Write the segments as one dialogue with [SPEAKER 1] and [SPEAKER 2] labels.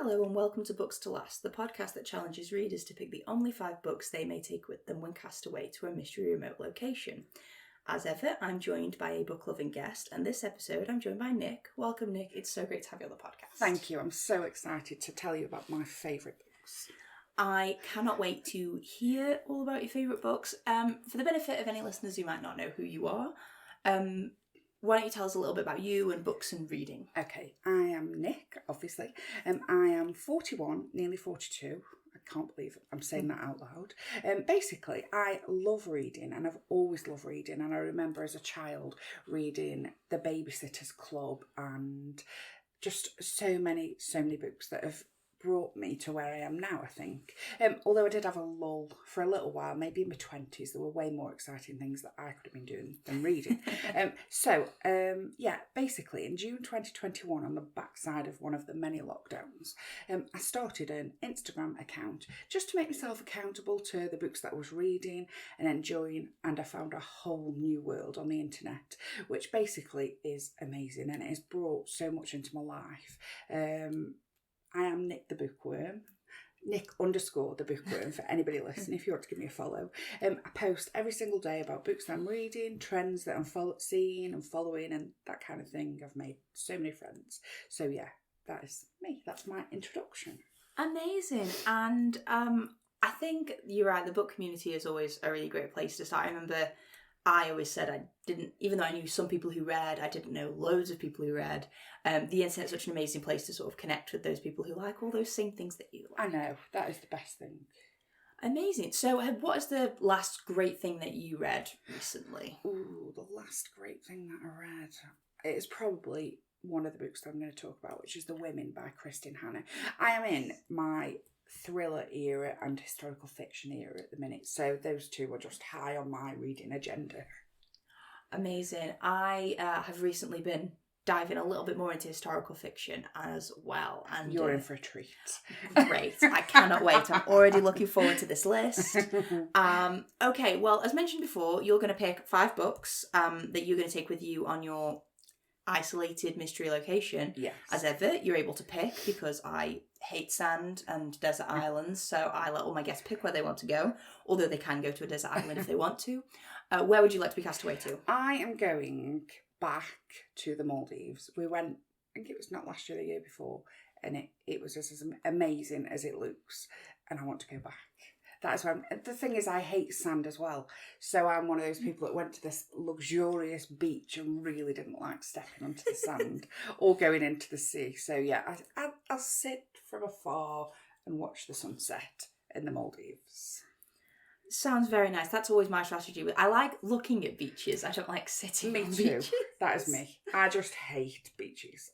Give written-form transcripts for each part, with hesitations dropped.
[SPEAKER 1] Hello and welcome to Books to Last, the podcast that challenges readers to pick the only 5 books they may take with them when cast away to a mystery remote location. As ever, I'm joined by a book-loving guest, and this episode I'm joined by Nic. Welcome, Nic. It's so great to have you on the podcast.
[SPEAKER 2] Thank you. I'm so excited to tell you about my favourite books.
[SPEAKER 1] I cannot wait to hear all about your favourite books. For the benefit of any listeners who might not know who you are, why don't you tell us a little bit about you and books and reading?
[SPEAKER 2] Okay, I am Nic, obviously. I am 41, nearly 42. I can't believe I'm saying that out loud. Basically, I love reading, and I've always loved reading. And I remember as a child reading The Babysitter's Club and just so many books that have brought me to where I am now, I think. Although I did have a lull for a little while, maybe in my 20s, there were way more exciting things that I could have been doing than reading. Basically in June 2021, on the backside of one of the many lockdowns, I started an Instagram account just to make myself accountable to the books that I was reading and enjoying, and I found a whole new world on the internet, which basically is amazing, and it has brought so much into my life. I am Nic the Bookworm, Nic_the Bookworm for anybody listening, if you want to give me a follow. I post every single day about books that I'm reading, trends that I'm seeing and following, and that kind of thing. I've made so many friends. So yeah, that is me. That's my introduction.
[SPEAKER 1] Amazing. And I think you're right, the book community is always a really great place to start. I remember I always said I didn't, even though I knew some people who read, I didn't know loads of people who read. The internet's such an amazing place to sort of connect with those people who like all those same things that you like.
[SPEAKER 2] I know, that is the best thing.
[SPEAKER 1] Amazing. So what is the last great thing that you read recently?
[SPEAKER 2] Ooh, the last great thing that I read. It is probably one of the books that I'm going to talk about, which is The Women by Kristin. I am in my thriller era and historical fiction era at the minute, so those two are just high on my reading agenda.
[SPEAKER 1] Amazing. I have recently been diving a little bit more into historical fiction as well, and
[SPEAKER 2] you're in for a treat.
[SPEAKER 1] Great. I cannot wait. I'm already looking forward to this list. Okay, well, as mentioned before, you're going to pick 5 books that you're going to take with you on your isolated mystery location.
[SPEAKER 2] Yes.
[SPEAKER 1] As ever, you're able to pick, because I hate sand and desert islands, so I let all my guests pick where they want to go, although they can go to a desert island if they want to. Where would you like to be cast away to?
[SPEAKER 2] I am going back to the Maldives. We went, I think it was not last year, the year before, and it was just as amazing as it looks, and I want to go back. That is why the thing is, I hate sand as well. So I'm one of those people that went to this luxurious beach and really didn't like stepping onto the sand or going into the sea. So yeah, I'll sit from afar and watch the sunset in the Maldives.
[SPEAKER 1] Sounds very nice. That's always my strategy. I like looking at beaches. I don't like sitting on beaches.
[SPEAKER 2] That is me. I just hate beaches.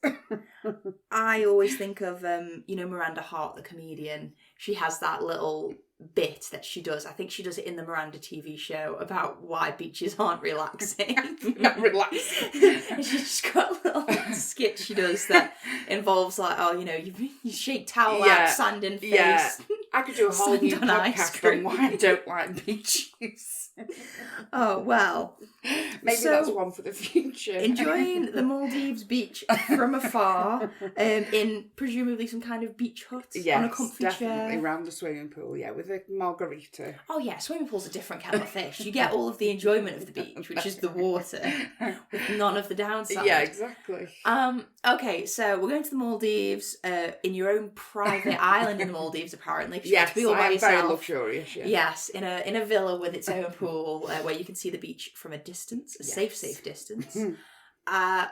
[SPEAKER 1] I always think of, Miranda Hart, the comedian. She has that little bit that she does. I think she does it in the Miranda TV show about why beaches aren't relaxing.
[SPEAKER 2] Not relaxing.
[SPEAKER 1] And she's just got a little skit she does that involves you shake towel out, sand in face. Yeah.
[SPEAKER 2] I could do a whole new podcast on why I don't like beaches.
[SPEAKER 1] Oh, well.
[SPEAKER 2] Maybe that's one for the future.
[SPEAKER 1] Enjoying the Maldives beach from afar, in presumably some kind of beach hut on a comfy chair. Yes, definitely,
[SPEAKER 2] around the swimming pool, with a margarita.
[SPEAKER 1] Oh yeah, swimming pool's a different kettle of fish. You get all of the enjoyment of the beach, which is the water, with none of the downside.
[SPEAKER 2] Yeah, exactly.
[SPEAKER 1] Okay, so we're going to the Maldives, in your own private island in the Maldives, apparently.
[SPEAKER 2] Yes,
[SPEAKER 1] to be all by yourself.
[SPEAKER 2] Very luxurious, yeah.
[SPEAKER 1] Yes, in a villa with its own pool, where you can see the beach from a distance, a safe distance.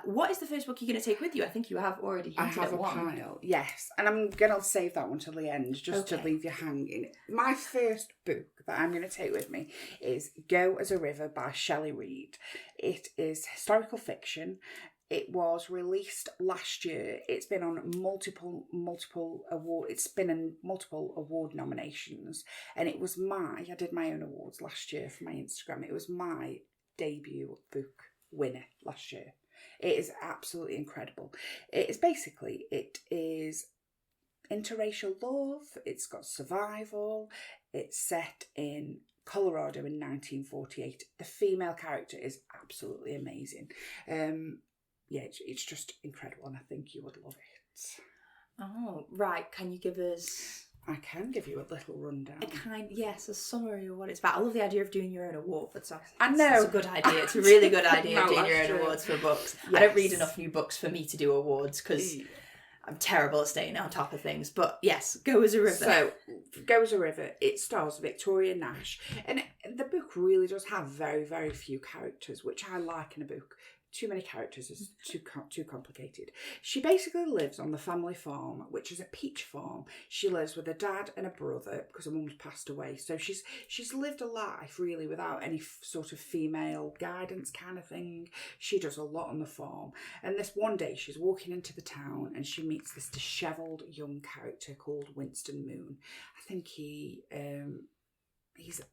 [SPEAKER 1] What is the first book you're going to take with you? I think you have already hinted at one. I have a
[SPEAKER 2] pile, yes. And I'm going to save that one till the end, just to leave you hanging. My first book that I'm going to take with me is Go as a River by Shelley, Reid. It is historical fiction. It was released last year. It's been on multiple award. It's been in multiple award nominations, and it was I did my own awards last year for my Instagram. It was my debut book winner last year. It is absolutely incredible. It is interracial love. It's got survival. It's set in Colorado in 1948. The female character is absolutely amazing. It's just incredible, and I think you would love it.
[SPEAKER 1] Oh, right. Can you give us...
[SPEAKER 2] I can give you a little rundown.
[SPEAKER 1] A summary of what it's about. I love the idea of doing your own awards.
[SPEAKER 2] I know.
[SPEAKER 1] It's a good idea. It's a really good idea
[SPEAKER 2] No,
[SPEAKER 1] doing your own
[SPEAKER 2] true.
[SPEAKER 1] awards for books.
[SPEAKER 2] Yes.
[SPEAKER 1] I don't read enough new books for me to do awards because I'm terrible at staying on top of things. But yes, Go as a River.
[SPEAKER 2] So, Go as a River, it stars Victoria Nash. And the book really does have very, very few characters, which I like in a book. Too many characters is too complicated. She basically lives on the family farm, which is a peach farm. She lives with a dad and a brother because her mum's passed away. So she's lived a life really without any sort of female guidance kind of thing. She does a lot on the farm. And this one day she's walking into the town and she meets this dishevelled young character called Winston Moon. I think he's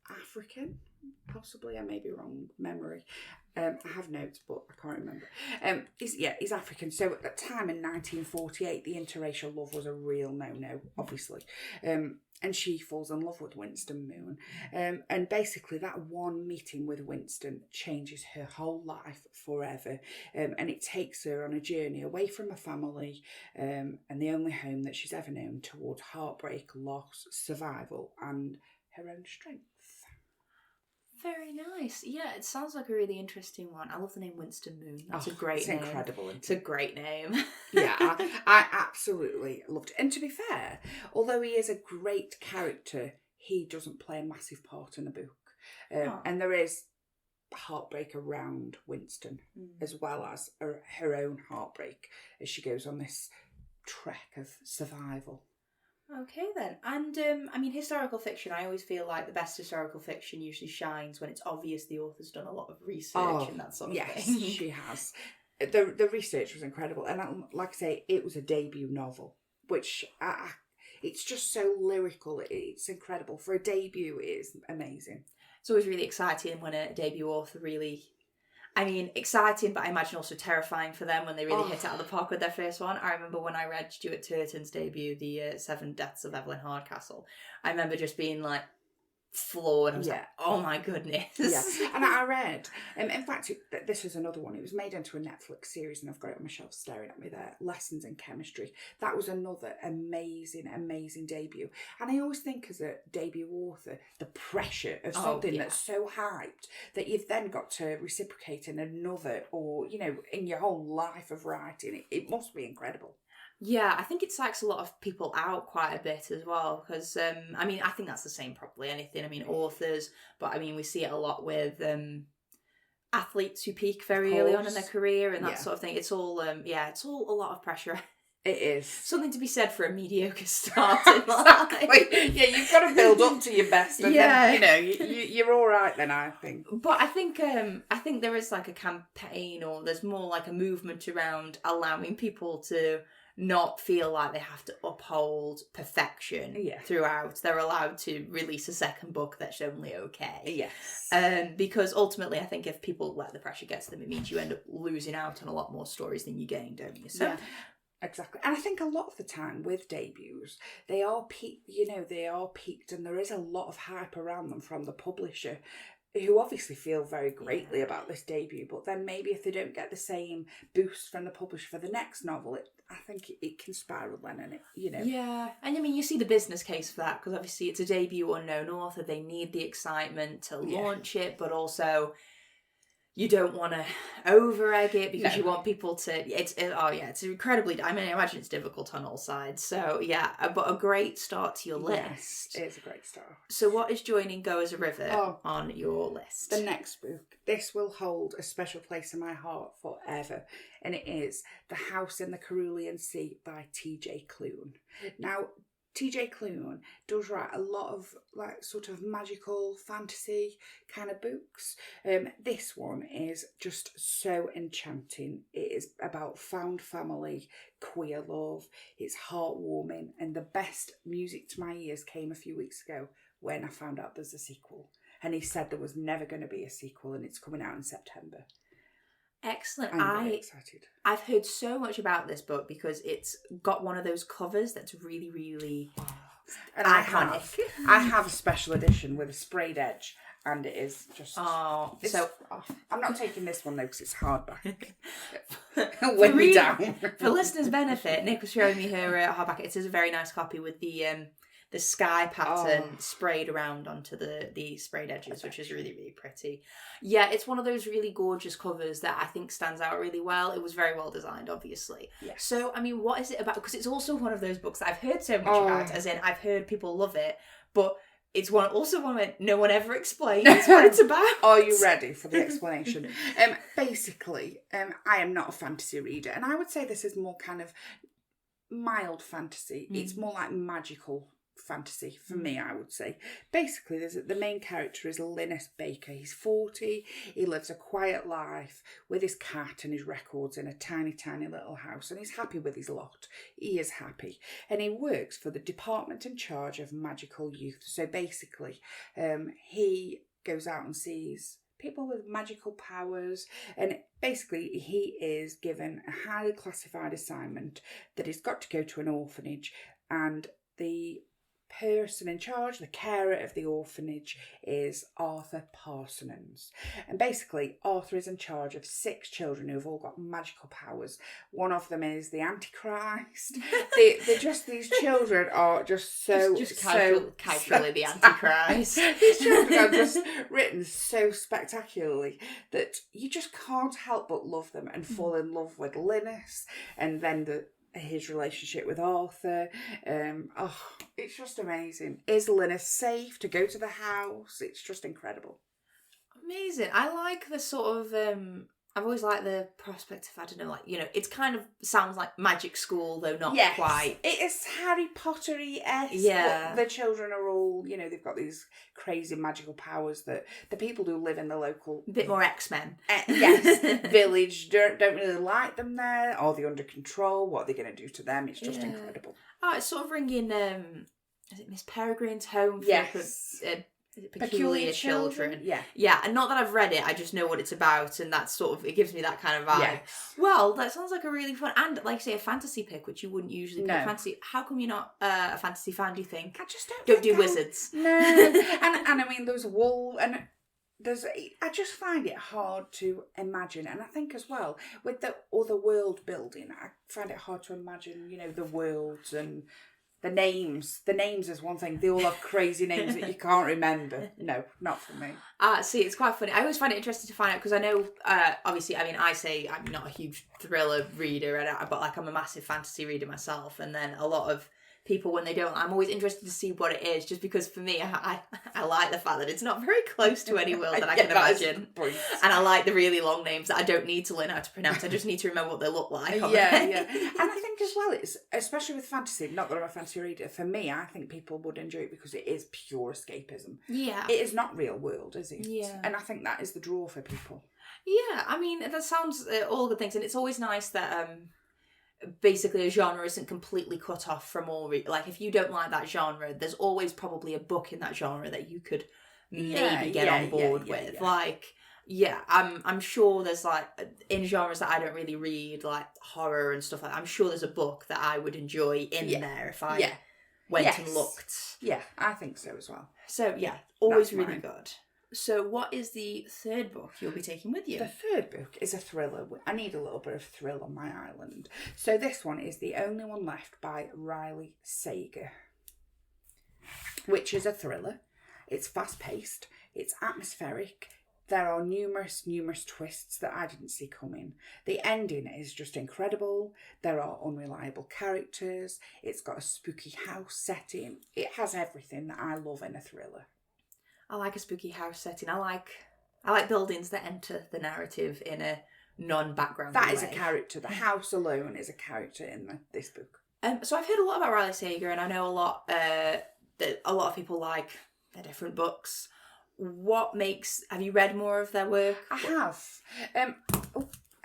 [SPEAKER 2] African, possibly. I may be wrong, memory. I have notes, but I can't remember. He's African. So at the time in 1948, the interracial love was a real no-no, obviously. And she falls in love with Winston Moon. And basically that one meeting with Winston changes her whole life forever. And it takes her on a journey away from her family and the only home that she's ever known towards heartbreak, loss, survival, and her own strength.
[SPEAKER 1] Very nice. Yeah, it sounds like a really interesting one. I love the name Winston Moon. That's a great name.
[SPEAKER 2] It's incredible.
[SPEAKER 1] It's a great name.
[SPEAKER 2] Yeah, I absolutely loved it. And to be fair, although he is a great character, he doesn't play a massive part in the book. And there is heartbreak around Winston, as well as her own heartbreak as she goes on this trek of survival.
[SPEAKER 1] Okay then. And historical fiction, I always feel like the best historical fiction usually shines when it's obvious the author's done a lot of research and that sort of thing.
[SPEAKER 2] Yes, she has. The research was incredible. And like I say, it was a debut novel, which it's just so lyrical. It's incredible. For a debut, it is amazing.
[SPEAKER 1] It's always really exciting when a debut author really... exciting, but I imagine also terrifying for them when they really hit it out of the park with their first one. I remember when I read Stuart Turton's debut, The Seven Deaths of Evelyn Hardcastle. I remember just being like floored. I was like, oh my goodness.
[SPEAKER 2] Yeah, and I read, in fact, this is another one. It was made into a Netflix series and I've got it on my shelf staring at me there. Lessons in Chemistry. That was another amazing, amazing debut. And I always think as a debut author, the pressure of something that's so hyped that you've then got to reciprocate in another or, in your whole life of writing. It must be incredible.
[SPEAKER 1] Yeah, I think it psychs a lot of people out quite a bit as well because, I think that's the same probably anything. Authors, but we see it a lot with athletes who peak very early on in their career and that sort of thing. It's all, it's all a lot of pressure.
[SPEAKER 2] It is.
[SPEAKER 1] Something to be said for a mediocre start in life.
[SPEAKER 2] Yeah, you've got to build up to your best and then, you're all right then, I think.
[SPEAKER 1] But I think there is like a campaign or there's more like a movement around allowing people to not feel like they have to uphold perfection throughout. They're allowed to release a second book that's only okay.
[SPEAKER 2] Yes.
[SPEAKER 1] Because ultimately, I think if people let the pressure get to them, it means you end up losing out on a lot more stories than you gain, don't you? So,
[SPEAKER 2] exactly. And I think a lot of the time with debuts, they are peaked, and there is a lot of hype around them from the publisher, who obviously feel very greatly about this debut, but then maybe if they don't get the same boost from the publisher for the next novel, I think it can spiral then, and
[SPEAKER 1] Yeah, and you see the business case for that, because obviously it's a debut unknown author, they need the excitement to launch it, but also you don't want to over-egg it because you want people to... It's incredibly... I imagine it's difficult on all sides. So, but a great start to your list.
[SPEAKER 2] Yes, it is a great start.
[SPEAKER 1] So what is joining Go as a River on your list?
[SPEAKER 2] The next book. This will hold a special place in my heart forever. And it is The House in the Cerulean Sea by T.J. Klune. Now, T.J. Klune does write a lot of sort of magical fantasy kind of books. This one is just so enchanting. It is about found family, queer love. It's heartwarming, and the best music to my ears came a few weeks ago when I found out there's a sequel. And he said there was never going to be a sequel, and it's coming out in September.
[SPEAKER 1] Excellent.
[SPEAKER 2] I'm very excited.
[SPEAKER 1] I've heard so much about this book because it's got one of those covers that's really, really iconic.
[SPEAKER 2] I have a special edition with a sprayed edge, and it is just...
[SPEAKER 1] I'm
[SPEAKER 2] not taking this one though because it's hardback.
[SPEAKER 1] For listeners' benefit, Nic was showing me her hardback. It is a very nice copy with the sky pattern sprayed around onto the sprayed edges, which is really, really pretty. Yeah, it's one of those really gorgeous covers that I think stands out really well. It was very well designed, obviously.
[SPEAKER 2] Yes.
[SPEAKER 1] So, I mean, what is it about? Because it's also one of those books that I've heard so much about, as in I've heard people love it, but it's one where no one ever explains what it's about.
[SPEAKER 2] Are you ready for the explanation? Basically, I am not a fantasy reader, and I would say this is more kind of mild fantasy. It's more like magical fantasy for me, I would say. Basically, the main character is Linus Baker. He's 40. He lives a quiet life with his cat and his records in a tiny, tiny little house, and he's happy with his lot. He is happy, and he works for the department in charge of magical youth. So basically, he goes out and sees people with magical powers, and basically he is given a highly classified assignment that he's got to go to an orphanage, and the person in charge, the carer of the orphanage, is Arthur Parsons. And basically, Arthur is in charge of 6 children who've all got magical powers. One of them is the Antichrist. These children are just so...
[SPEAKER 1] casually the Antichrist.
[SPEAKER 2] These children are just written so spectacularly that you just can't help but love them and fall in love with Linus, and then his relationship with Arthur. It's just amazing. Is Linus safe to go to the house? It's just incredible.
[SPEAKER 1] Amazing. I like the sort of I've always liked the prospect of, I don't know, like, you know, it's kind of sounds like magic school, though not quite.
[SPEAKER 2] It is Harry Potter-y-esque.
[SPEAKER 1] Yeah.
[SPEAKER 2] The children are all, you know, they've got these crazy magical powers that the people who live in the local...
[SPEAKER 1] A bit more X-Men.
[SPEAKER 2] Village don't really like them there. Are they under control? What are they going to do to them? It's just incredible.
[SPEAKER 1] Oh, it's sort of ringing, is it Miss Peregrine's Home?
[SPEAKER 2] Yes.
[SPEAKER 1] Peculiar Children.
[SPEAKER 2] Yeah,
[SPEAKER 1] and not that I've read it, I just know what it's about, and that's sort of, it gives me that kind of vibe.
[SPEAKER 2] Yes.
[SPEAKER 1] Well, that sounds like a really fun, and like say a fantasy pick, which you wouldn't usually pick fantasy. How come you're not a fantasy fan, do you think?
[SPEAKER 2] I just
[SPEAKER 1] don't do wizards.
[SPEAKER 2] No. and I mean, there's wool, and I just find it hard to imagine, and I think as well with the other world building, I find it hard to imagine, you know, the worlds and the names. The names is one thing. They all have crazy names that you can't remember. No, not for me.
[SPEAKER 1] See, it's quite funny. I always find it interesting to find out, because I know, obviously, I mean, I say I'm not a huge thriller reader, but like I'm a massive fantasy reader myself, and then a lot of people, when they don't, I'm always interested to see what it is, just because for me, I like the fact that it's not very close to any world that I can imagine. And I like the really long names that I don't need to learn how to pronounce. I just need to remember what they look like.
[SPEAKER 2] And I think as well, it's, especially with fantasy, not that I'm a fantasy reader, for me, I think people would enjoy it because it is pure escapism. Yeah. It is not real world, is it? Yeah. And I think that is the draw for people.
[SPEAKER 1] Yeah, I mean, that sounds all good things, and it's always nice that... basically a genre isn't completely cut off from all like if you don't like that genre, there's always probably a book in that genre that you could maybe get on board with. Like I'm sure there's like in genres that I don't really read, like horror and stuff like that, I'm sure there's a book that I would enjoy in there if I went and looked. Yeah,
[SPEAKER 2] I think so as well.
[SPEAKER 1] So always really good. So what is the third book you'll be taking with you?
[SPEAKER 2] The third book is a thriller. I need a little bit of thrill on my island. So this one is The Only One Left by Riley Sager, which is a thriller. It's fast-paced. It's atmospheric. There are numerous twists that I didn't see coming. The ending is just incredible. There are unreliable characters. It's got a spooky house setting. It has everything that I love in a thriller.
[SPEAKER 1] I like a spooky house setting. I like buildings that enter the narrative in a non-background way.
[SPEAKER 2] That is a character. The house alone is a character in this book.
[SPEAKER 1] So I've heard a lot about Riley Sager, and I know a lot that a lot of people like their different books. Have you read more of their work?
[SPEAKER 2] I have.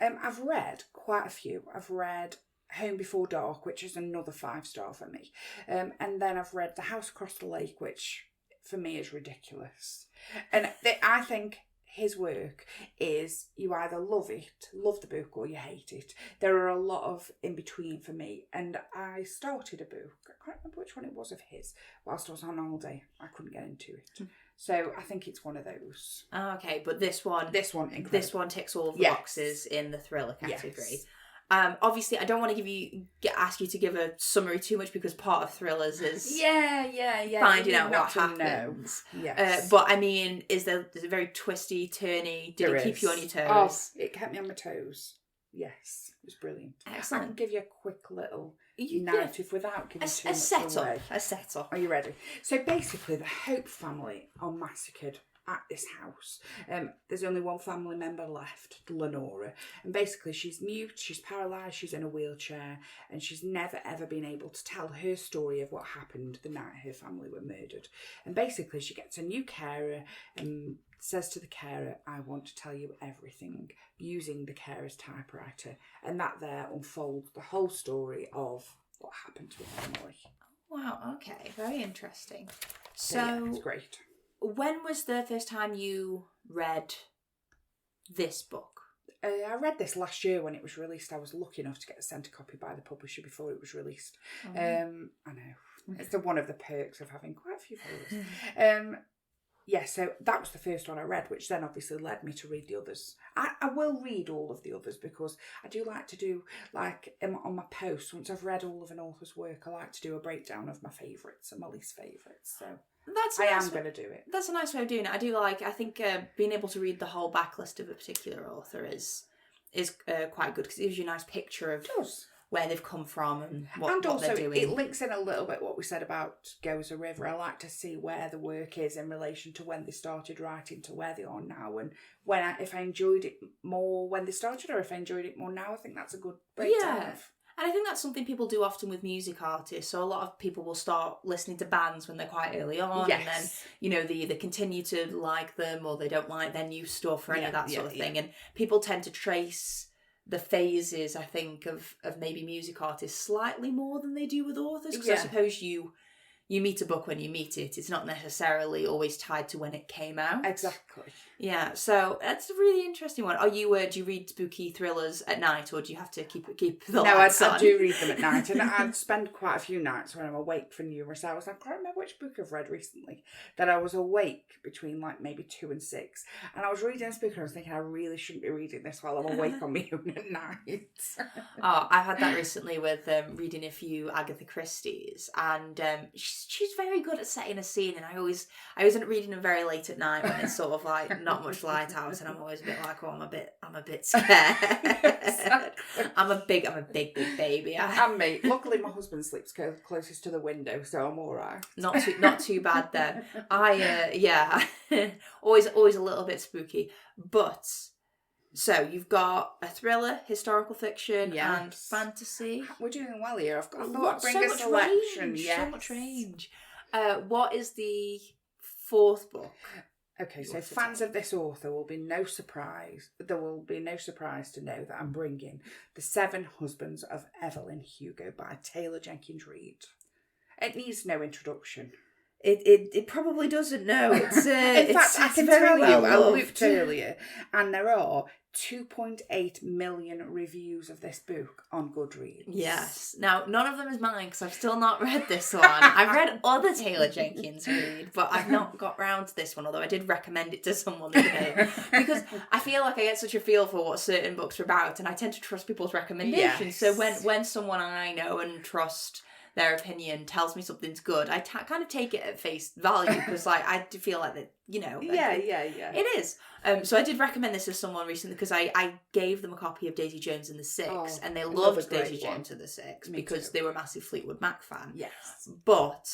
[SPEAKER 2] I've read quite a few. I've read Home Before Dark, which is another 5-star for me. And then I've read The House Across the Lake, which... for me is ridiculous. And I think his work is you either love the book, or you hate it. There are a lot of in between for me. And I started a book, I can't remember which one it was of his, whilst I was on holiday. I couldn't get into it. So I think it's one of those.
[SPEAKER 1] Oh, okay, but this one
[SPEAKER 2] incredible.
[SPEAKER 1] This one ticks all of the boxes in the thriller category.
[SPEAKER 2] Yes.
[SPEAKER 1] Obviously, I don't want to ask you to give a summary too much, because part of thrillers is finding out what happens.
[SPEAKER 2] Yes.
[SPEAKER 1] But I mean, is it very twisty, turny? Did it keep you on your toes?
[SPEAKER 2] Oh, it kept me on my toes. Yes, it was brilliant.
[SPEAKER 1] Excellent.
[SPEAKER 2] I can give you a quick little narrative without giving too much away.
[SPEAKER 1] A setup.
[SPEAKER 2] Are you ready? So basically, the Hope family are massacred at this house. There's only one family member left, Lenora, and basically she's mute, she's paralysed, she's in a wheelchair, and she's never ever been able to tell her story of what happened the night her family were murdered. And basically she gets a new carer and says to the carer, I want to tell you everything, using the carer's typewriter, and that there unfolds the whole story of what happened to her family.
[SPEAKER 1] Wow, okay, very interesting.
[SPEAKER 2] So yeah, it's great.
[SPEAKER 1] When was the first time you read this book?
[SPEAKER 2] I read this last year when it was released. I was lucky enough to get sent a copy by the publisher before it was released.
[SPEAKER 1] Oh.
[SPEAKER 2] I know. It's one of the perks of having quite a few followers. So that was the first one I read, which then obviously led me to read the others. I will read all of the others, because I do like to do, like, on my posts, once I've read all of an author's work, I like to do a breakdown of my favourites and my least favourites. So I am going to do it.
[SPEAKER 1] That's a nice way of doing it. I think being able to read the whole backlist of a particular author is quite good, because it gives you a nice picture of where they've come from and what they're doing.
[SPEAKER 2] It links in a little bit what we said about Go as a River. I like to see where the work is in relation to when they started writing to where they are now, and if I enjoyed it more when they started, or if I enjoyed it more now. I think that's a good breakdown.
[SPEAKER 1] Yeah. And I think that's something people do often with music artists. So a lot of people will start listening to bands when they're quite early on, and then, they either continue to like them or they don't like their new stuff or any of that sort of thing. And people tend to trace the phases, I think, of maybe music artists slightly more than they do with authors. Because I suppose you meet a book when you meet it. It's not necessarily always tied to when it came out.
[SPEAKER 2] Exactly.
[SPEAKER 1] Yeah, so that's a really interesting one. Are you? Do you read spooky thrillers at night, or do you have to keep the lights on?
[SPEAKER 2] I do read them at night, and I spend quite a few nights when I'm awake for numerous hours. I can't remember which book I've read recently that I was awake between maybe 2 and 6, and I was reading this book and I was thinking I really shouldn't be reading this while I'm awake on my own at night.
[SPEAKER 1] I've had that recently with reading a few Agatha Christie's, and she's very good at setting a scene, and I always end up reading them very late at night when it's sort of like not much light out, and I'm always a bit like, I'm a bit scared. Exactly. I'm a big baby.
[SPEAKER 2] And me. Luckily, my husband sleeps closest to the window, so I'm all right.
[SPEAKER 1] Not too bad then. Always a little bit spooky, but. So you've got a thriller, historical fiction, and fantasy.
[SPEAKER 2] We're doing well here. I thought I'd bring a selection.
[SPEAKER 1] So much range. What is the fourth book?
[SPEAKER 2] Okay, so fans of this author will be no surprise. There will be no surprise to know that I'm bringing The 7 Husbands of Evelyn Hugo by Taylor Jenkins Reid. It needs no introduction.
[SPEAKER 1] It probably doesn't know. In
[SPEAKER 2] fact, I can tell you, I looked earlier, and there are 2.8 million reviews of this book on Goodreads.
[SPEAKER 1] Yes. Now, none of them is mine, because I've still not read this one. I've read other Taylor Jenkins Reid, but I've not got round to this one, although I did recommend it to someone the other day. Because I feel like I get such a feel for what certain books are about, and I tend to trust people's recommendations. Yes. So when someone I know and trust their opinion tells me something's good, I kind of take it at face value, because I do feel like that, it is. So I did recommend this to someone recently, because I gave them a copy of Daisy Jones and the Six, and they loved Daisy Jones and the Six because they were massive Fleetwood Mac fan.
[SPEAKER 2] Yes.
[SPEAKER 1] But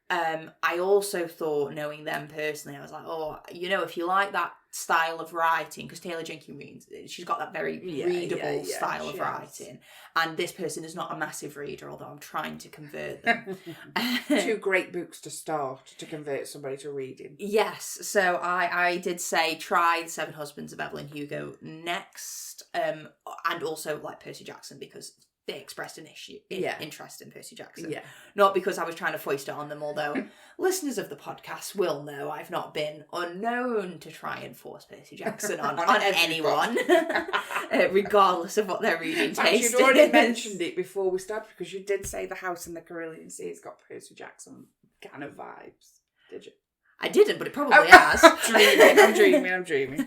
[SPEAKER 1] I also thought, knowing them personally, I was like, if you like that style of writing, because Taylor Jenkins Reid, she's got that very readable style of writing, and this person is not a massive reader, although I'm trying to convert them.
[SPEAKER 2] 2 great books to start to convert somebody to reading.
[SPEAKER 1] Yes, so I did say try The 7 Husbands of Evelyn Hugo next, and also like Percy Jackson, because they expressed an interest in Percy Jackson.
[SPEAKER 2] Yeah.
[SPEAKER 1] Not because I was trying to foist it on them, although listeners of the podcast will know I've not been unknown to try and force Percy Jackson on anyone, regardless of what their reading taste is.
[SPEAKER 2] You'd already mentioned it before we started, because you did say the house in the Cerulean Sea has got Percy Jackson kind of vibes. Did you?
[SPEAKER 1] I didn't, but it probably has.
[SPEAKER 2] I'm dreaming.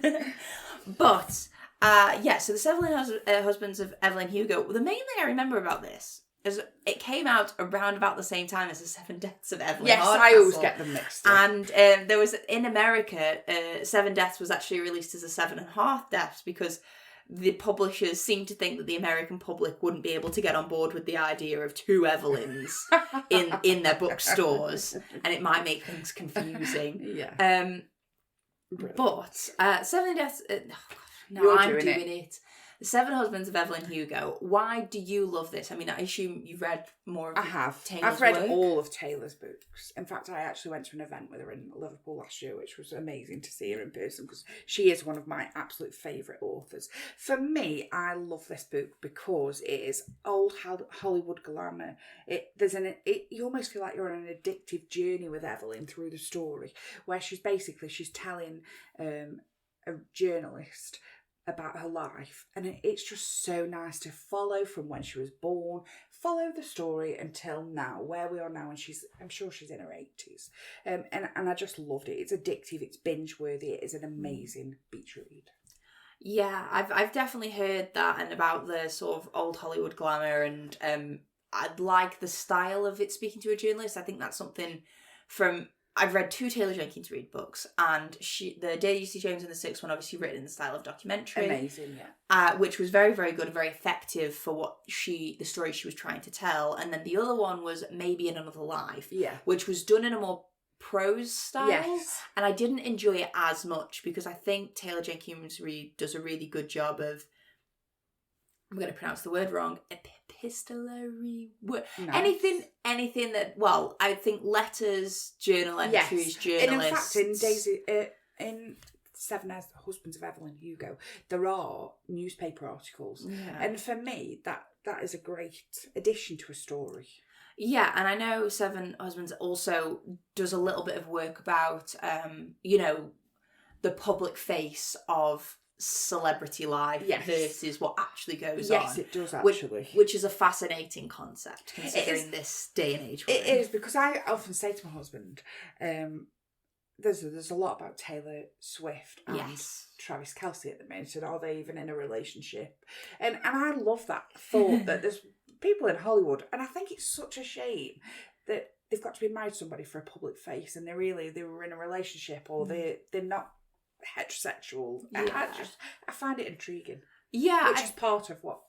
[SPEAKER 1] But, so the Seven Husbands of Evelyn Hugo, the main thing I remember about this is it came out around about the same time as the Seven Deaths of Evelyn.
[SPEAKER 2] Yes, I always get them mixed up.
[SPEAKER 1] And there was, in America, Seven Deaths was actually released as a 7.5 Deaths, because the publishers seemed to think that the American public wouldn't be able to get on board with the idea of 2 Evelyns in their bookstores, and it might make things confusing.
[SPEAKER 2] Yeah.
[SPEAKER 1] But Seven Deaths. I'm doing it. The Seven Husbands of Evelyn Hugo. Why do you love this? I mean, I assume you've read more of
[SPEAKER 2] I have.
[SPEAKER 1] Taylor's
[SPEAKER 2] I've read
[SPEAKER 1] work.
[SPEAKER 2] all of Taylor's books. In fact, I actually went to an event with her in Liverpool last year, which was amazing to see her in person, because she is one of my absolute favourite authors. For me, I love this book because it is old Hollywood glamour. You almost feel like you're on an addictive journey with Evelyn through the story, where she's telling a journalist about her life, and it's just so nice to follow from when she was born, follow the story until now, where we are now, and I'm sure she's in her 80s, and I just loved it. It's addictive, it's binge worthy, it is an amazing beach read.
[SPEAKER 1] Yeah, I've definitely heard that, and about the sort of old Hollywood glamour, and I'd like the style of it speaking to a journalist. I think that's something I've read 2 Taylor Jenkins Reid books, and the Day You See James and the Sixth one, obviously written in the style of documentary.
[SPEAKER 2] Amazing,
[SPEAKER 1] yeah. Which was very, very good and very effective for what the story she was trying to tell. And then the other one was Maybe in Another Life, which was done in a more prose style.
[SPEAKER 2] Yes.
[SPEAKER 1] And I didn't enjoy it as much, because I think Taylor Jenkins Reid does a really good job of, I'm going to pronounce the word wrong, epistolary word. Nice. Anything that, well, I think letters, journal entries, journalists.
[SPEAKER 2] And in fact, in Seven Husbands of Evelyn Hugo, there are newspaper articles. Yeah. And for me, that is a great addition to a story.
[SPEAKER 1] Yeah, and I know Seven Husbands also does a little bit of work about, the public face of celebrity life versus what actually goes on.
[SPEAKER 2] Yes, it does actually.
[SPEAKER 1] Which is a fascinating concept, considering this day and age.
[SPEAKER 2] It is, because I often say to my husband, there's a lot about Taylor Swift and Travis Kelce at the minute, and are they even in a relationship? And I love that thought that there's people in Hollywood, and I think it's such a shame that they've got to be married to somebody for a public face, and they were in a relationship, or they're not heterosexual. Yeah. I find it intriguing.
[SPEAKER 1] Yeah,
[SPEAKER 2] which is part of what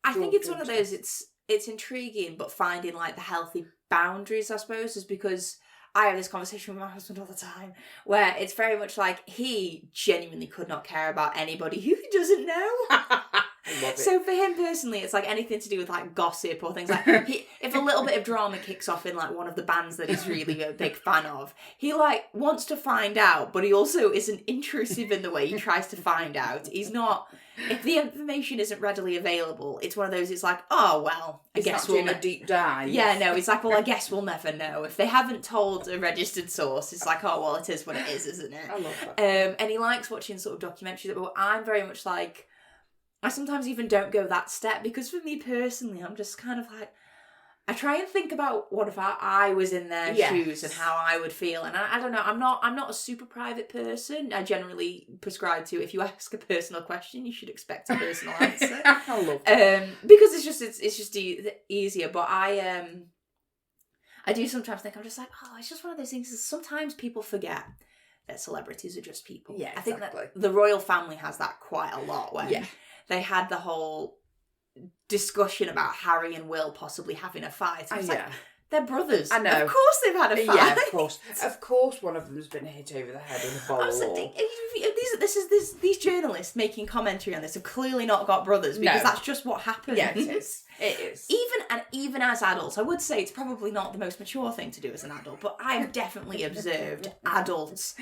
[SPEAKER 1] I think it's one of those. It's intriguing, but finding like the healthy boundaries, I suppose, is because I have this conversation with my husband all the time, where it's very much like he genuinely could not care about anybody who he doesn't know. So for him personally, it's like anything to do with like gossip or things like if a little bit of drama kicks off in like one of the bands that he's really a big fan of, he like wants to find out, but he also isn't intrusive in the way he tries to find out. He's not, if the information isn't readily available, it's one of those, it's like, oh well, I guess we'll
[SPEAKER 2] a deep dive.
[SPEAKER 1] Yeah, no, it's like, well, I guess we'll never know. If they haven't told a registered source, it's like, oh well, it is what it is, isn't it?
[SPEAKER 2] I love that.
[SPEAKER 1] And he likes watching sort of documentaries, but I'm very much like, I sometimes even don't go that step, because for me personally, I'm just kind of like, I try and think about what if I was in their shoes and how I would feel. And I don't know, I'm not a super private person. I generally prescribe to, if you ask a personal question, you should expect a personal answer.
[SPEAKER 2] I love that.
[SPEAKER 1] Because it's just easier. But I do sometimes think, I'm just like, oh, it's just one of those things. Sometimes people forget that celebrities are just people.
[SPEAKER 2] Yeah,
[SPEAKER 1] I think
[SPEAKER 2] exactly.
[SPEAKER 1] that the royal family has that quite a lot, when they had the whole discussion about Harry and Will possibly having a fight. I was like, they're brothers.
[SPEAKER 2] I know.
[SPEAKER 1] Of course they've had a fight.
[SPEAKER 2] Yeah, of course. Of course one of them's been hit over the head in a bowl.
[SPEAKER 1] These journalists making commentary on this have clearly not got brothers, because that's just what happens.
[SPEAKER 2] Yeah, it is. It is.
[SPEAKER 1] Even as adults, I would say it's probably not the most mature thing to do as an adult, but I've definitely observed adult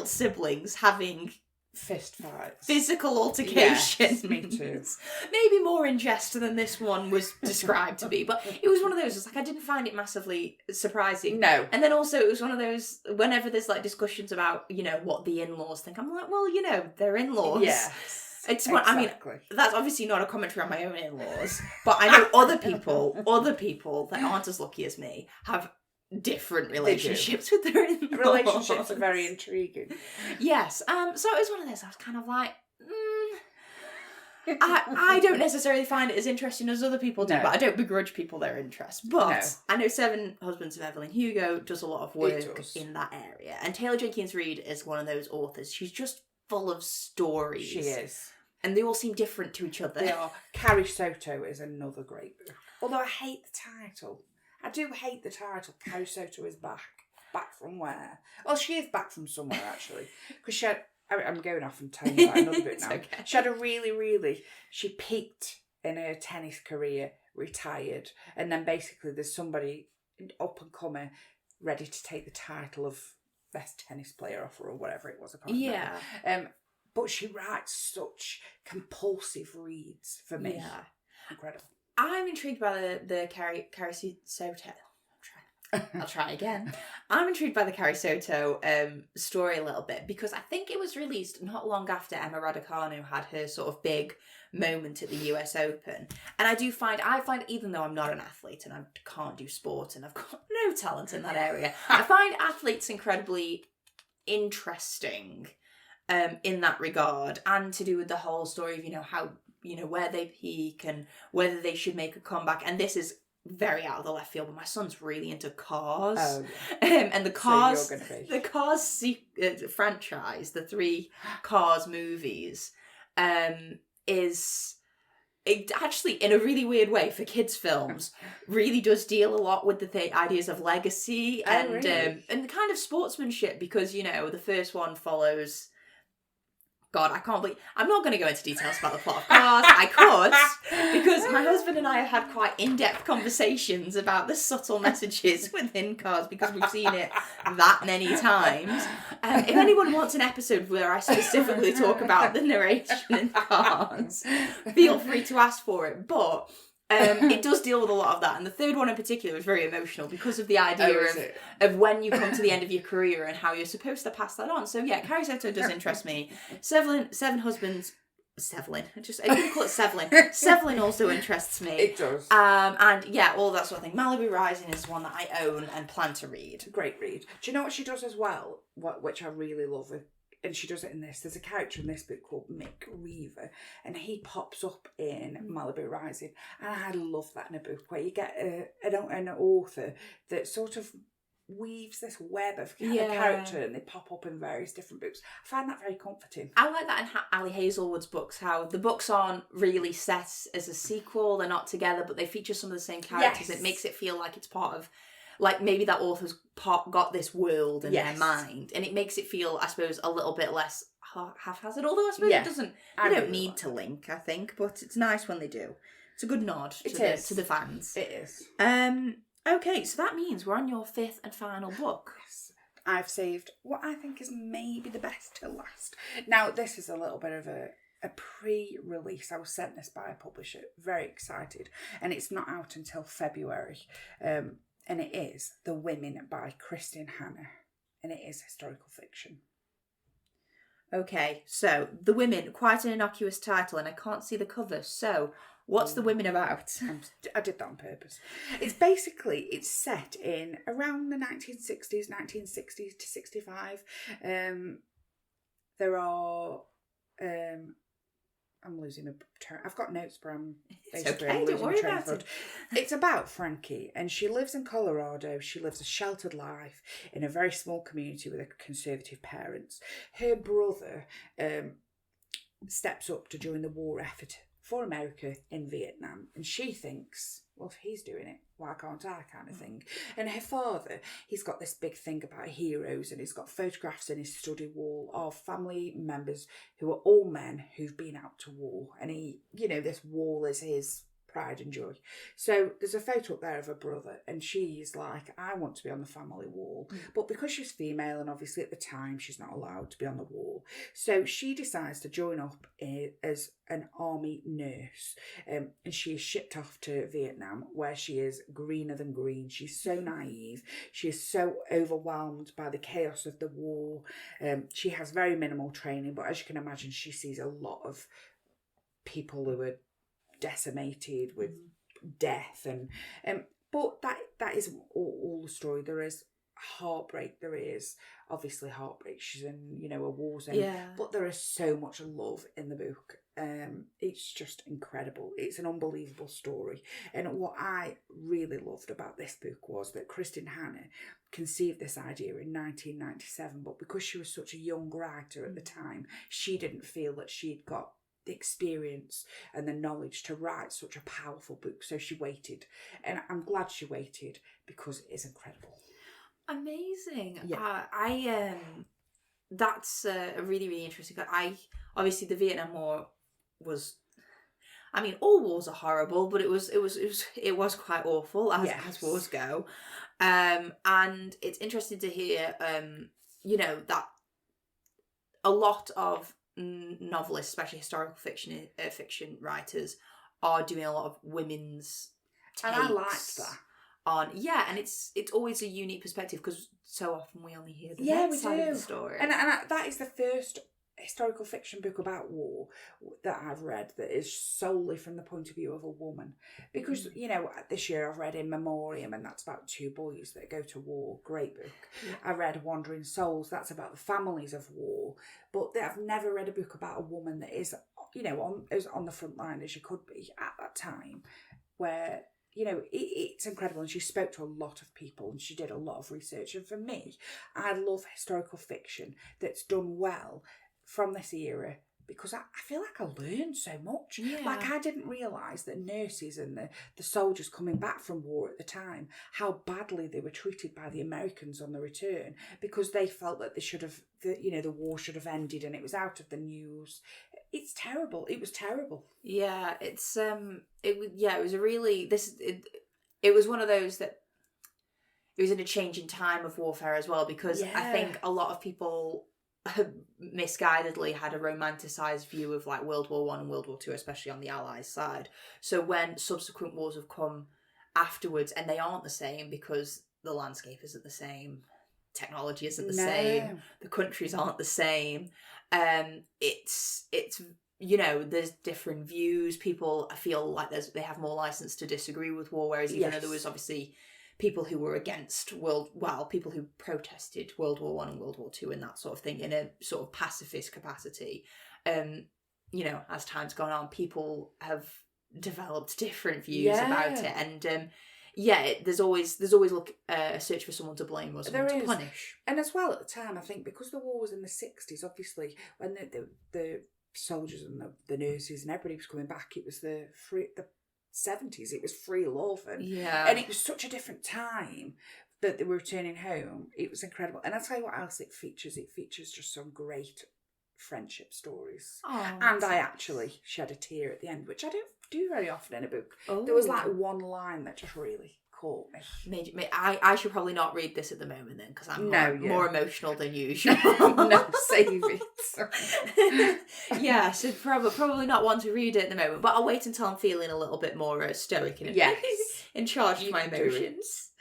[SPEAKER 1] siblings having
[SPEAKER 2] Fist fights.
[SPEAKER 1] Physical altercations.
[SPEAKER 2] Yes, me too.
[SPEAKER 1] Maybe more in jest than this one was described to be, but it was one of those, it's like I didn't find it massively surprising.
[SPEAKER 2] No.
[SPEAKER 1] And then also it was one of those, whenever there's like discussions about, you know, what the in-laws think, I'm like, well, you know, they're in-laws.
[SPEAKER 2] Yes.
[SPEAKER 1] It's what I mean. That's obviously not a commentary on my own in-laws, but I know other people that aren't as lucky as me have different relationships with their in-laws.
[SPEAKER 2] Relationships are very intriguing.
[SPEAKER 1] Yes. So it was one of those. I was kind of like, I don't necessarily find it as interesting as other people do, but I don't begrudge people their interest. But I know Seven Husbands of Evelyn Hugo does a lot of work in that area, and Taylor Jenkins Reid is one of those authors. She's just full of stories.
[SPEAKER 2] She is.
[SPEAKER 1] And they all seem different to each other.
[SPEAKER 2] They are. Carrie Soto is another great book. Although I hate the title. I do hate the title. Carrie Soto is back. Back from where? Well, she is back from somewhere, actually. Because she had... I'm going off and telling you about another bit now. Okay. She had a really... She peaked in her tennis career, retired. And then basically there's somebody up and coming ready to take the title of best tennis player off her or whatever it was. I can't remember. But she writes such compulsive reads for me. Yeah. Incredible.
[SPEAKER 1] I'm intrigued by the Carrie Soto. I'll try again. I'm intrigued by the Carrie Soto story a little bit because I think it was released not long after Emma Raducanu had her sort of big moment at the US Open. And I find even though I'm not an athlete and I can't do sport and I've got no talent in that area, I find athletes incredibly interesting in that regard, and to do with the whole story of, you know, how, you know, where they peak and whether they should make a comeback. And this is very out of the left field, but my son's really into Cars. Oh, yeah. And the Cars, the Cars franchise, the 3 Cars movies, is... It actually, in a really weird way, for kids' films, really does deal a lot with the ideas of legacy and the kind of sportsmanship, because, you know, the first one follows... God, I can't believe... I'm not going to go into details about the plot of Cars. I could, because my husband and I have had quite in-depth conversations about the subtle messages within Cars, because we've seen it that many times. If anyone wants an episode where I specifically talk about the narration in Cars, feel free to ask for it. But... it does deal with a lot of that, and the third one in particular was very emotional because of the idea of when you come to the end of your career and how you're supposed to pass that on. So yeah, Carrie Soto does interest me. Seven Husbands. Sevelin. I'm going to call it Sevelin. Sevelin also interests me.
[SPEAKER 2] It does.
[SPEAKER 1] And yeah, all that sort of thing. Malibu Rising is one that I own and plan to read.
[SPEAKER 2] Great read. Do you know what she does as well? Which I really love. And she does it in this. There's a character in this book called Mick Reaver, and he pops up in Malibu Rising. And I love that in a book where you get an author that sort of weaves this web of kind of character, and they pop up in various different books. I find that very comforting.
[SPEAKER 1] I like that in Ali Hazelwood's books, how the books aren't really set as a sequel. They're not together, but they feature some of the same characters. Yes. It makes it feel like it's part of... Like, maybe that author's got this world in their mind. And it makes it feel, I suppose, a little bit less haphazard. Although, I suppose it doesn't... They don't need to link, I think. But it's nice when they do. It's a good nod to the fans.
[SPEAKER 2] It is.
[SPEAKER 1] Okay, so that means we're on your 5th and final book.
[SPEAKER 2] Yes. I've saved what I think is maybe the best till last. Now, this is a little bit of a pre-release. I was sent this by a publisher. Very excited. And it's not out until February. And it is The Women by Kristin Hannah. And it is historical fiction.
[SPEAKER 1] Okay, so The Women, quite an innocuous title, and I can't see the cover. So, what's The Women about?
[SPEAKER 2] I did that on purpose. It's set in around the 1960s to 65. There are... I'm losing my turn. I've got notes, but I'm basically
[SPEAKER 1] okay, don't worry about it.
[SPEAKER 2] It's about Frankie, and she lives in Colorado. She lives a sheltered life in a very small community with her conservative parents. Her brother steps up to join the war effort for America in Vietnam, and she thinks, well, if he's doing it, why can't I, kind of thing. And her father, he's got this big thing about heroes, and he's got photographs in his study wall of family members who are all men who've been out to war. And he, you know, this wall is his pride and joy. So there's a photo up there of her brother, and she's like, I want to be on the family wall. But because she's female, and obviously at the time she's not allowed to be on the wall, so she decides to join up as an army nurse. And she is shipped off to Vietnam, where she is greener than green. She's so naive. She is so overwhelmed by the chaos of the war. She has very minimal training, but as you can imagine, she sees a lot of people who are decimated with death, and but that isn't all the story. There is heartbreak. There is obviously heartbreak. She's in, you know, a war zone, but there is so much love in the book. It's just incredible. It's an unbelievable story. And what I really loved about this book was that Kristin conceived this idea in 1997, but because she was such a young writer at the time, she didn't feel that she'd got the experience and the knowledge to write such a powerful book, so she waited, and I'm glad she waited because it is incredible.
[SPEAKER 1] Amazing. That's a really, really interesting. Obviously the Vietnam War was, I mean, all wars are horrible, but it was quite awful as wars go, and it's interesting to hear you know, that a lot of novelists, especially historical fiction writers, are doing a lot of women's takes.
[SPEAKER 2] And I liked that.
[SPEAKER 1] And it's always a unique perspective, because so often we only hear the men's side of the story.
[SPEAKER 2] And that is the first historical fiction book about war that I've read that is solely from the point of view of a woman. Because, you know, this year I've read In Memoriam, and that's about two boys that go to war. Great book. Yeah. I read Wandering Souls. That's about the families of war. But I've never read a book about a woman that is, you know, as on the front line as she could be at that time, where, you know, it's incredible. And she spoke to a lot of people, and she did a lot of research. And for me, I love historical fiction that's done well from this era, because I feel like I learned so much. Yeah. Like, I didn't realise that nurses and the soldiers coming back from war at the time, how badly they were treated by the Americans on the return, because they felt that the war should have ended and it was out of the news. It's terrible. It was terrible.
[SPEAKER 1] Yeah, it was a really, it was one of those that, it was in a changing time of warfare as well, because I think a lot of people misguidedly had a romanticised view of like World War I and World War II, especially on the Allies side. So when subsequent wars have come afterwards, and they aren't the same because the landscape isn't the same, technology isn't the same, the countries aren't the same, it's you know, there's different views. People, I feel like they have more license to disagree with war, whereas even though there was obviously people who were against people who protested World War I and World War II and that sort of thing in a sort of pacifist capacity. You know, as time's gone on, people have developed different views about it, and there's always a search for someone to blame or someone to punish.
[SPEAKER 2] And as well at the time, I think because the war was in the 60s, obviously when the soldiers and the nurses and everybody was coming back, it was the 70s, it was free love, and it was such a different time that they were returning home. It was incredible. And I'll tell you what else it features just some great friendship stories. And I actually shed a tear at the end, which I don't do very often in a book. There was like one line that just really caught me.
[SPEAKER 1] I should probably not read this at the moment then, because I'm more emotional than usual.
[SPEAKER 2] No, save it.
[SPEAKER 1] Yeah, so probably not want to read it at the moment, but I'll wait until I'm feeling a little bit more stoic and in charge of my emotions.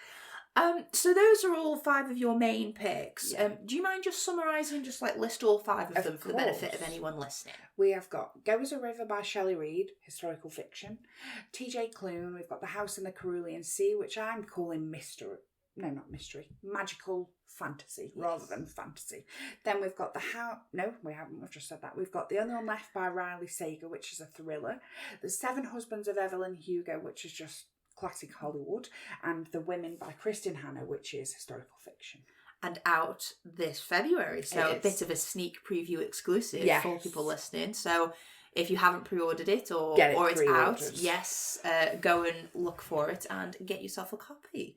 [SPEAKER 1] So those are all 5 of your main picks. Do you mind just summarising, just like list all 5 of them for the benefit of anyone listening?
[SPEAKER 2] We have got Go as a River by Shelley Reid, historical fiction. TJ Klune, we've got The House in the Cerulean Sea, which I'm calling magical fantasy rather than fantasy. Then we've got we've just said that. We've got The Only One Left by Riley Sager, which is a thriller. The 7 Husbands of Evelyn Hugo, which is just classic Hollywood, and The Women by Kristin, which is historical fiction.
[SPEAKER 1] And out this February, so a bit of a sneak preview exclusive for people listening. So if you haven't pre-ordered it or it's out, go and look for it and get yourself a copy.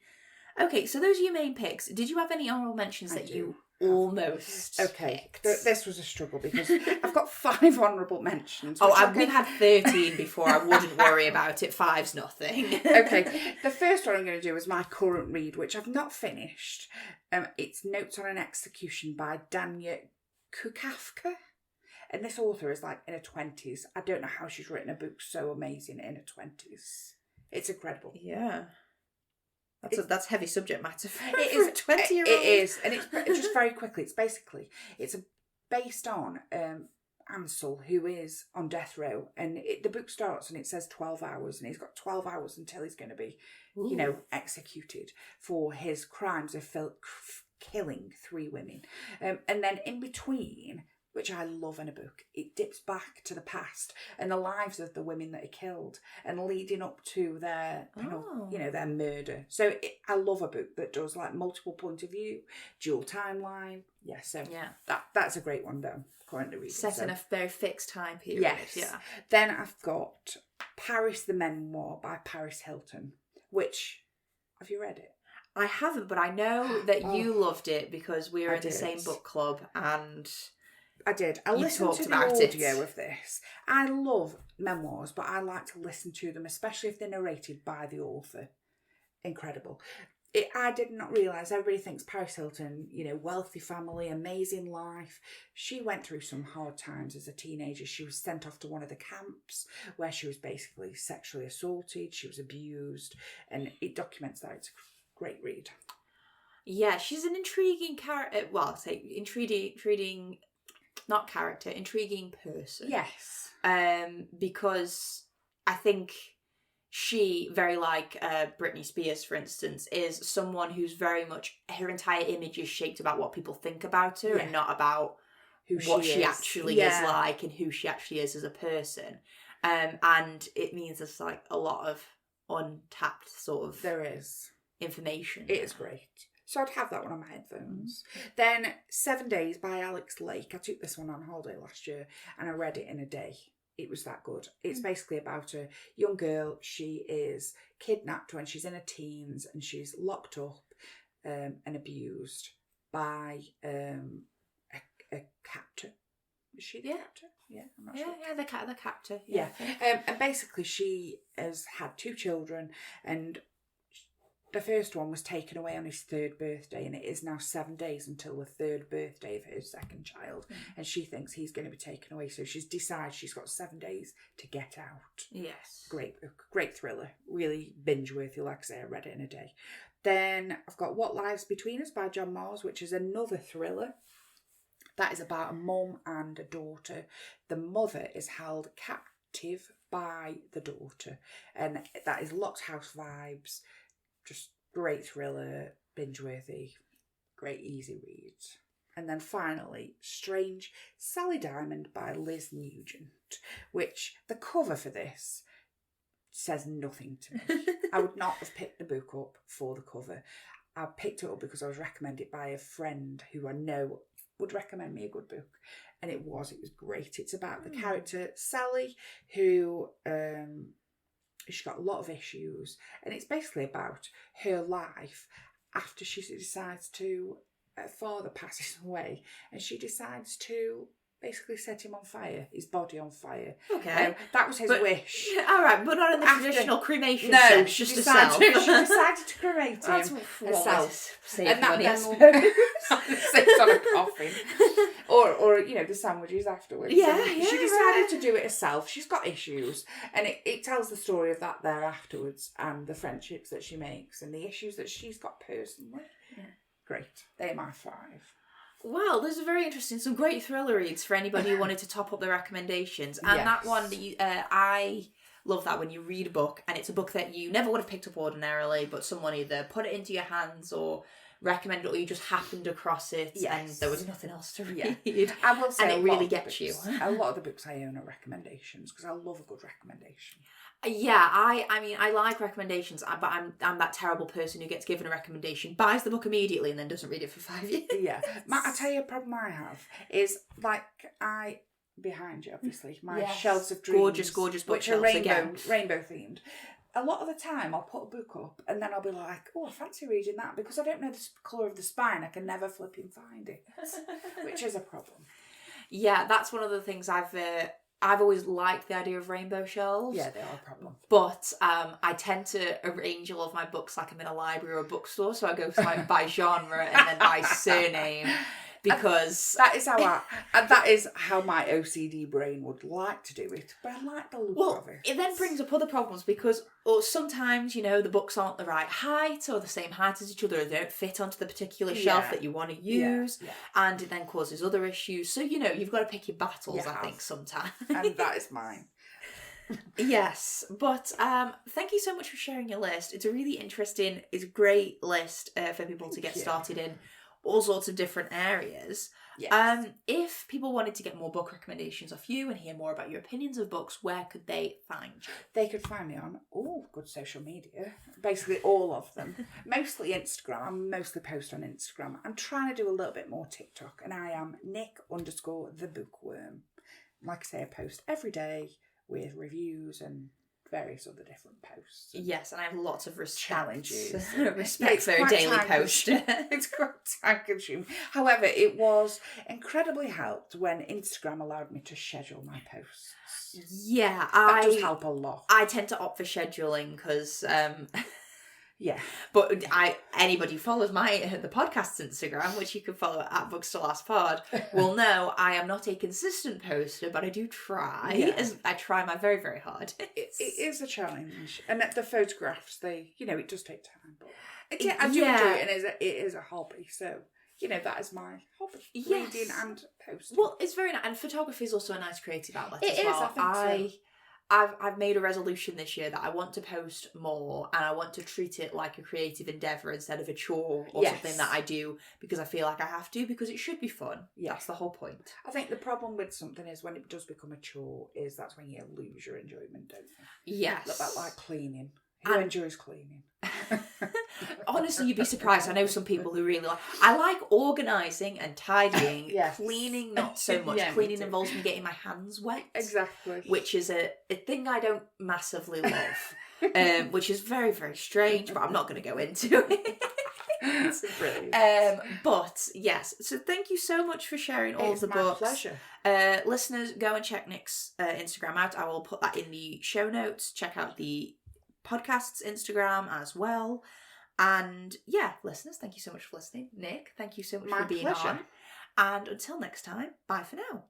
[SPEAKER 1] Okay, so those are your main picks. Did you have any honourable mentions that you almost
[SPEAKER 2] Okay,
[SPEAKER 1] picked.
[SPEAKER 2] this was a struggle because I've got 5 honourable mentions.
[SPEAKER 1] We've had 13 before. I wouldn't worry about it. 5's nothing.
[SPEAKER 2] Okay, the first one I'm going to do is my current read, which I've not finished. It's Notes on an Execution by Danya Kukafka. And this author is like in her 20s. I don't know how she's written a book so amazing in her 20s. It's incredible.
[SPEAKER 1] Yeah. That's heavy subject matter for
[SPEAKER 2] it is,
[SPEAKER 1] a 20-year-old.
[SPEAKER 2] It is. And it's just very quickly. It's based on Ansel, who is on death row. And the book starts and it says 12 hours. And he's got 12 hours until he's going to be, executed for his crimes of killing 3 women. And then in between, which I love in a book, it dips back to the past and the lives of the women that he killed and leading up to their, their murder. So I love a book that does like multiple point of view, dual timeline. Yeah, so that's a great one though. Currently reading.
[SPEAKER 1] Set in a very fixed time period.
[SPEAKER 2] Yes. Yeah. Then I've got Paris the Memoir by Paris Hilton, which, have you read it?
[SPEAKER 1] I haven't, but I know that you loved it because we were in the same book club and...
[SPEAKER 2] I did. I listened to the audio of this. I love memoirs, but I like to listen to them, especially if they're narrated by the author. Incredible. I did not realise, everybody thinks Paris Hilton, wealthy family, amazing life. She went through some hard times as a teenager. She was sent off to one of the camps where she was basically sexually assaulted. She was abused. And it documents that. It's a great read.
[SPEAKER 1] Yeah, she's an intriguing character. Well, intriguing person.
[SPEAKER 2] Yes.
[SPEAKER 1] Because I think she, very like Britney Spears, for instance, is someone who's very much, her entire image is shaped about what people think about her and not about what she actually is like and who she actually is as a person. And it means there's like a lot of untapped sort of information.
[SPEAKER 2] It is great. So I'd have that one on my headphones. Then 7 Days by Alex Lake. I took this one on holiday last year and I read it in a day. It was that good. It's basically about a young girl. She is kidnapped when she's in her teens and she's locked up and abused by a captor. Is she the captor? Yeah, I'm not sure.
[SPEAKER 1] Yeah, the captor.
[SPEAKER 2] Yeah. And basically she has had 2 children and the first one was taken away on his 3rd birthday and it is now 7 days until the 3rd birthday of her second child and she thinks he's going to be taken away, so she's decided she's got 7 days to get out.
[SPEAKER 1] Yes.
[SPEAKER 2] Great book, great thriller, really binge worthy. Like I say, I read it in a day. Then I've got What Lies Between Us by John Mars, which is another thriller. That is about a mum and a daughter. The mother is held captive by the daughter and that is Locked House vibes. Just great thriller, binge-worthy, great easy read. And then finally, Strange Sally Diamond by Liz Nugent, which the cover for this says nothing to me. I would not have picked the book up for the cover. I picked it up because I was recommended by a friend who I know would recommend me a good book. And it was great. It's about the character Sally, who... she's got a lot of issues and it's basically about her life after she decides to, her father passes away and she decides to basically set him on fire, his body on fire.
[SPEAKER 1] Okay.
[SPEAKER 2] That was his wish.
[SPEAKER 1] All right, but not in the traditional cremation sense,
[SPEAKER 2] she
[SPEAKER 1] just
[SPEAKER 2] decided,
[SPEAKER 1] herself.
[SPEAKER 2] she decided to cremate him herself.
[SPEAKER 1] And that
[SPEAKER 2] then sits on a coffin. Or the sandwiches afterwards.
[SPEAKER 1] Yeah,
[SPEAKER 2] she decided to do it herself. She's got issues. And it tells the story of that there afterwards and the friendships that she makes and the issues that she's got personally. Yeah. Great. They're my 5.
[SPEAKER 1] Well, those are very interesting. Some great thriller reads for anybody who wanted to top up their recommendations. And that one, I love that when you read a book and it's a book that you never would have picked up ordinarily, but someone either put it into your hands or recommended it or you just happened across it and there was nothing else to read.
[SPEAKER 2] Yeah. I will say
[SPEAKER 1] and it really gets you.
[SPEAKER 2] A lot of the books I own are recommendations because I love a good recommendation.
[SPEAKER 1] Yeah, I mean, I like recommendations, but I'm that terrible person who gets given a recommendation, buys the book immediately, and then doesn't read it for 5 years.
[SPEAKER 2] Yeah, I tell you, a problem I have is behind you, obviously, my shelves of dreams,
[SPEAKER 1] gorgeous bookshelves,
[SPEAKER 2] which are rainbow themed. a lot of the time I'll put a book up and then I'll be like, oh, I fancy reading that, because I don't know the colour of the spine. I can never flipping find it, which is a problem.
[SPEAKER 1] Yeah, that's one of the things I've always liked the idea of rainbow shelves.
[SPEAKER 2] Yeah, they are a problem.
[SPEAKER 1] But I tend to arrange all of my books like I'm in a library or a bookstore, so I go like by genre and then by surname, because
[SPEAKER 2] that is how my OCD brain would like to do it. But I like the look of it.
[SPEAKER 1] It then brings up other problems because sometimes, the books aren't the right height or the same height as each other, or they don't fit onto the particular shelf that you want to use, and it then causes other issues. So, you've got to pick your battles, I think, sometimes.
[SPEAKER 2] And that is mine.
[SPEAKER 1] Yes, but thank you so much for sharing your list. It's a really interesting, it's a great list for people to get started in all sorts of different areas.
[SPEAKER 2] Yes.
[SPEAKER 1] If people wanted to get more book recommendations off you and hear more about your opinions of books, where could they find you?
[SPEAKER 2] They could find me on all good social media, basically all of them. Mostly Instagram. I mostly post on Instagram. I'm trying to do a little bit more TikTok, and I am Nic_the Bookworm. Like I say, I post every day with reviews and various other different posts.
[SPEAKER 1] Yes, and I have lots of
[SPEAKER 2] challenges.
[SPEAKER 1] Respect for a daily post.
[SPEAKER 2] It's quite time consuming. However, it was incredibly helped when Instagram allowed me to schedule my posts.
[SPEAKER 1] Yeah,
[SPEAKER 2] that does help a lot.
[SPEAKER 1] I tend to opt for scheduling because
[SPEAKER 2] yeah.
[SPEAKER 1] But anybody who follows the podcast's Instagram, which you can follow at BooksToLastPod, will know I am not a consistent poster, but I do try.
[SPEAKER 2] Yeah.
[SPEAKER 1] I try my very, very hard.
[SPEAKER 2] It is a challenge. And the photographs, it does take time. But I do enjoy it, and it is a hobby. So, that is my hobby.
[SPEAKER 1] Yes.
[SPEAKER 2] Reading and posting.
[SPEAKER 1] Well, it's very nice. And photography is also a nice creative outlet
[SPEAKER 2] as
[SPEAKER 1] well.
[SPEAKER 2] I think so.
[SPEAKER 1] I've made a resolution this year that I want to post more, and I want to treat it like a creative endeavour instead of a chore or something that I do because I feel like I have to, because it should be fun. Yeah. That's the whole point.
[SPEAKER 2] I think the problem with something is when it does become a chore, is that's when you lose your enjoyment, don't you?
[SPEAKER 1] Yes.
[SPEAKER 2] Look, that like cleaning. Who enjoys cleaning?
[SPEAKER 1] Honestly, you'd be surprised. I know some people who really like... I like organising and tidying.
[SPEAKER 2] Yes.
[SPEAKER 1] Cleaning, not so much. Cleaning involves me getting my hands wet.
[SPEAKER 2] Exactly.
[SPEAKER 1] Which is a thing I don't massively love. Which is very, very strange, but I'm not going to go into it.
[SPEAKER 2] It's brilliant.
[SPEAKER 1] But yes, so thank you so much for sharing all of the books.
[SPEAKER 2] It's my pleasure.
[SPEAKER 1] Listeners, go and check Nic's Instagram out. I will put that in the show notes. Check out the podcast's Instagram as well. And listeners, thank you so much for listening. Nic, thank you so much for being on. And until next time, bye for now.